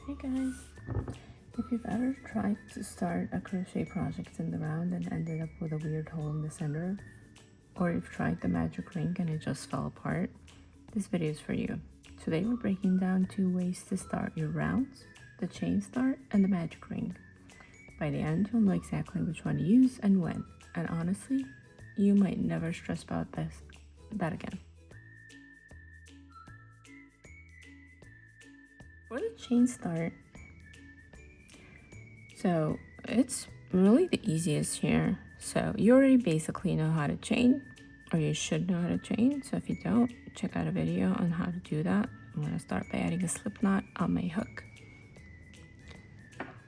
Hey guys, if you've ever tried to start a crochet project in the round and ended up with a weird hole in the center, or you've tried the magic ring and it just fell apart, this video is for you. Today we're breaking down 2 ways to start your rounds, the chain start and the magic ring. By the end, you'll know exactly which one to use and when, and honestly, you might never stress about that again. For the chain start, so it's really the easiest here. So you already basically know how to chain, or you should know how to chain. So if you don't, check out a video on how to do that. I'm going to start by adding a slip knot on my hook.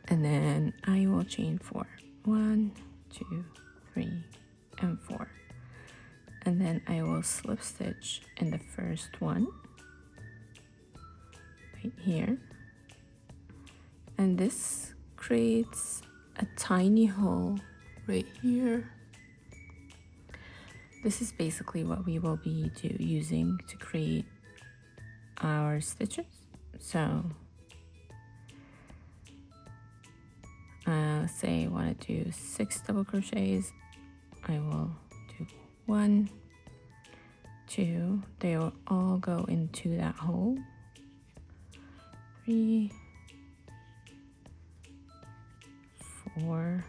And then I will chain 4. 1, 2, 3, and 4. And then I will slip stitch in the first one, right here. And this creates a tiny hole right here. This is basically what we will be using to create our stitches. So say I want to do 6 double crochets, I will do 1, 2, they will all go into that hole, 3, 4,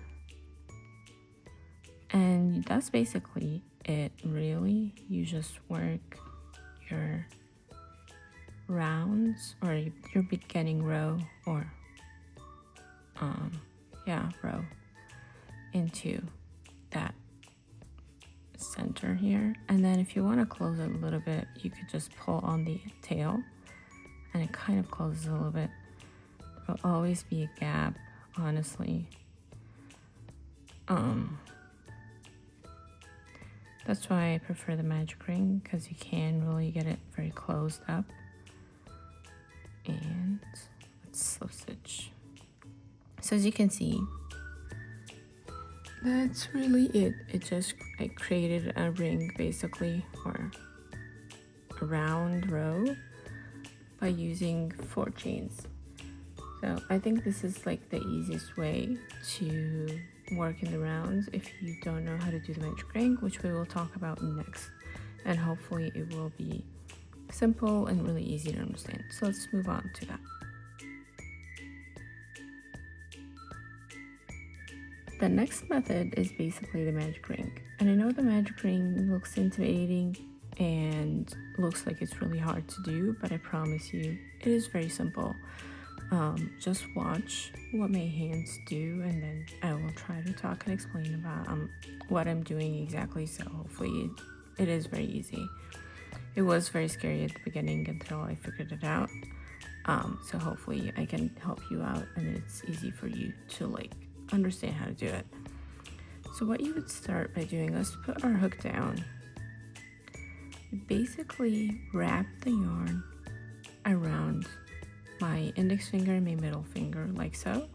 and that's basically it. Really, you just work your rounds or your beginning row or row into that center here, and then if you want to close it a little bit, you could just pull on the tail and it kind of closes a little bit. There will always be a gap, honestly. That's why I prefer the magic ring, because you can really get it very closed up. And let's slip stitch. So as you can see, that's really it. I created a ring basically, or a round row, by using 4 chains. So I think this is like the easiest way to work in the rounds if you don't know how to do the magic ring, which we will talk about next. And hopefully it will be simple and really easy to understand. So let's move on to that. The next method is basically the magic ring. And I know the magic ring looks intimidating and looks like it's really hard to do, but I promise you it is very simple. Just watch what my hands do, and then I will try to talk and explain about what I'm doing exactly. So hopefully it is very easy. It was very scary at the beginning until I figured it out. So hopefully I can help you out and it's easy for you to understand how to do it. So what you would start by doing, let's put our hook down. You basically wrap the yarn around my index finger and my middle finger like so,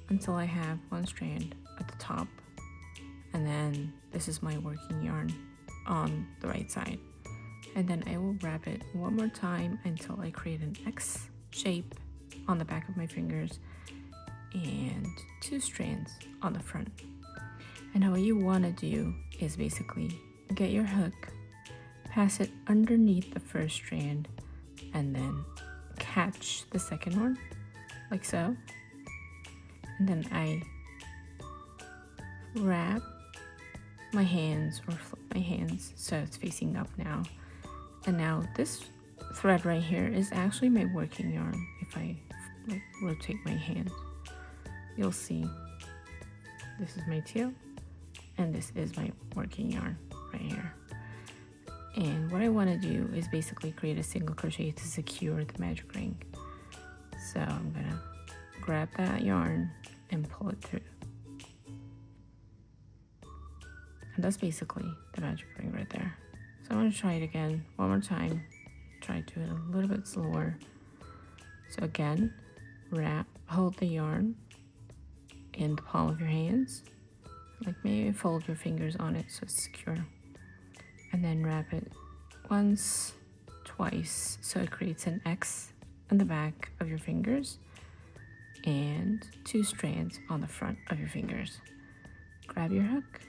until I have 1 strand at the top, and then this is my working yarn on the right side, and then I will wrap it 1 more time until I create an X shape on the back of my fingers and 2 strands on the front. And what you want to do is basically get your hook, pass it underneath the first strand, and then catch the second one like so, and then I wrap my hands or flip my hands so it's facing up now. And now this thread right here is actually my working yarn. If I rotate my hand, you'll see this is my tail and this is my working yarn right here. And what I want to do is basically create a single crochet to secure the magic ring. So I'm gonna grab that yarn and pull it through. And that's basically the magic ring right there. So I'm gonna try it again one more time. Try to do it a little bit slower. So again, hold the yarn in the palm of your hands. Maybe fold your fingers on it so it's secure. And then wrap it once, twice, so it creates an X on the back of your fingers, and 2 strands on the front of your fingers. Grab your hook,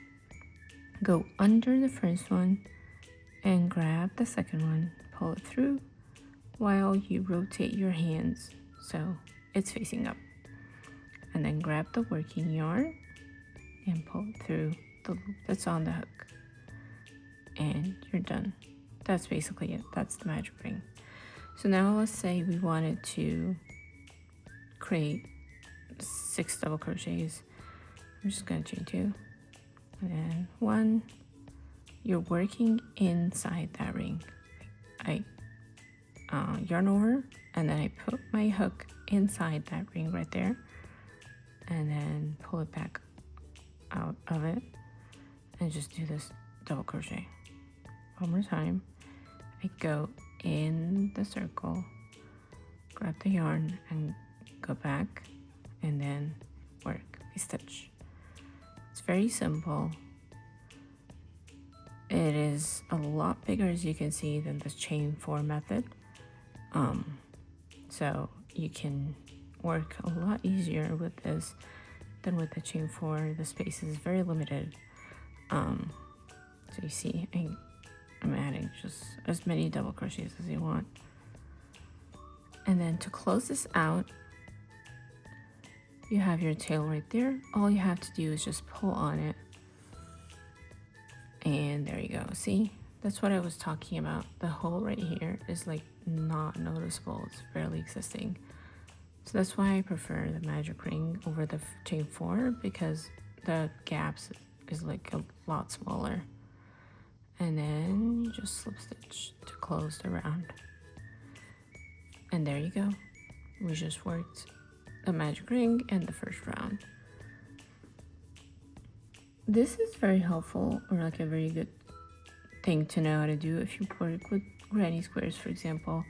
go under the first one and grab the second one, pull it through while you rotate your hands so it's facing up, and then grab the working yarn and pull it through the loop that's on the hook, and you're done. That's basically it. That's the magic ring. So now let's say we wanted to create 6 double crochets. I'm just going to chain 2 and then 1. You're working inside that ring. I yarn over and then I put my hook inside that ring right there and then pull it back out of it and just do this double crochet. One more time. I go in the circle, grab the yarn and go back and then work a stitch. It's very simple. It is a lot bigger, as you can see, than the chain 4 method. So you can work a lot easier with this than with the chain 4. The space is very limited. So you see, I'm adding just as many double crochets as you want. And then to close this out, you have your tail right there. All you have to do is just pull on it. And there you go. See, that's what I was talking about. The hole right here is like not noticeable. It's barely existing. So that's why I prefer the magic ring over the chain 4, because the gaps is like a lot smaller. And then you just slip stitch to close the round. And there you go. We just worked the magic ring and the first round. This is very helpful, or like a very good thing to know how to do if you work with granny squares, for example.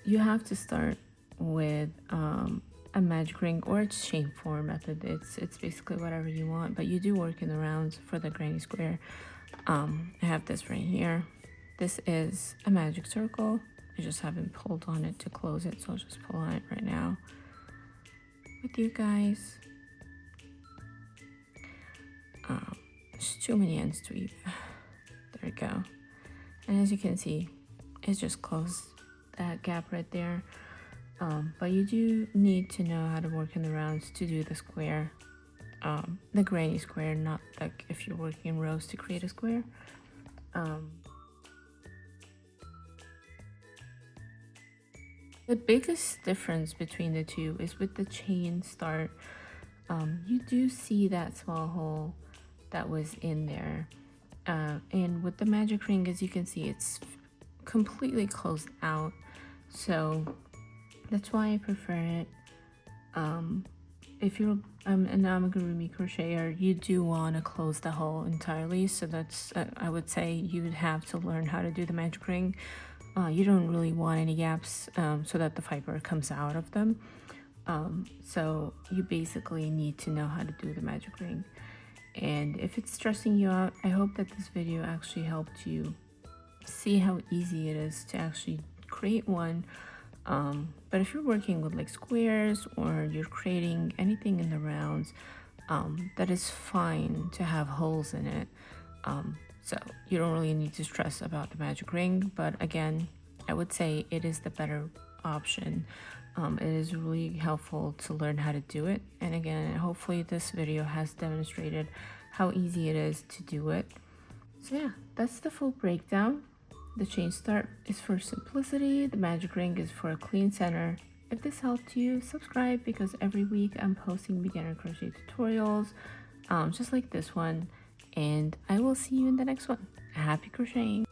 You have to start with a magic ring or a chain 4 method. It's basically whatever you want, but you do work in the rounds for the granny square. I have this right here. This is a magic circle. I just haven't pulled on it to close it, so I'll just pull on it right now with you guys. There's too many ends to weave. There we go. And as you can see, it's just closed that gap right there. But you do need to know how to work in the rounds to do the square, the granny square, not like if you're working in rows to create a square. The biggest difference between the two is with the chain start. You do see that small hole that was in there, and with the magic ring, as you can see, it's completely closed out, so that's why I prefer it. If you're an amigurumi crocheter, you do want to close the hole entirely, so that's I would say you would have to learn how to do the magic ring. You don't really want any gaps so that the fiber comes out of them. So you basically need to know how to do the magic ring. And if it's stressing you out, I hope that this video actually helped you see how easy it is to actually create one. But if you're working with like squares or you're creating anything in the rounds, that is fine to have holes in it. So you don't really need to stress about the magic ring, but again, I would say it is the better option. It is really helpful to learn how to do it. And again, hopefully this video has demonstrated how easy it is to do it. So yeah, that's the full breakdown. The chain start is for simplicity. The magic ring is for a clean center. If this helped you, subscribe, because every week I'm posting beginner crochet tutorials, just like this one. And I will see you in the next one. Happy crocheting!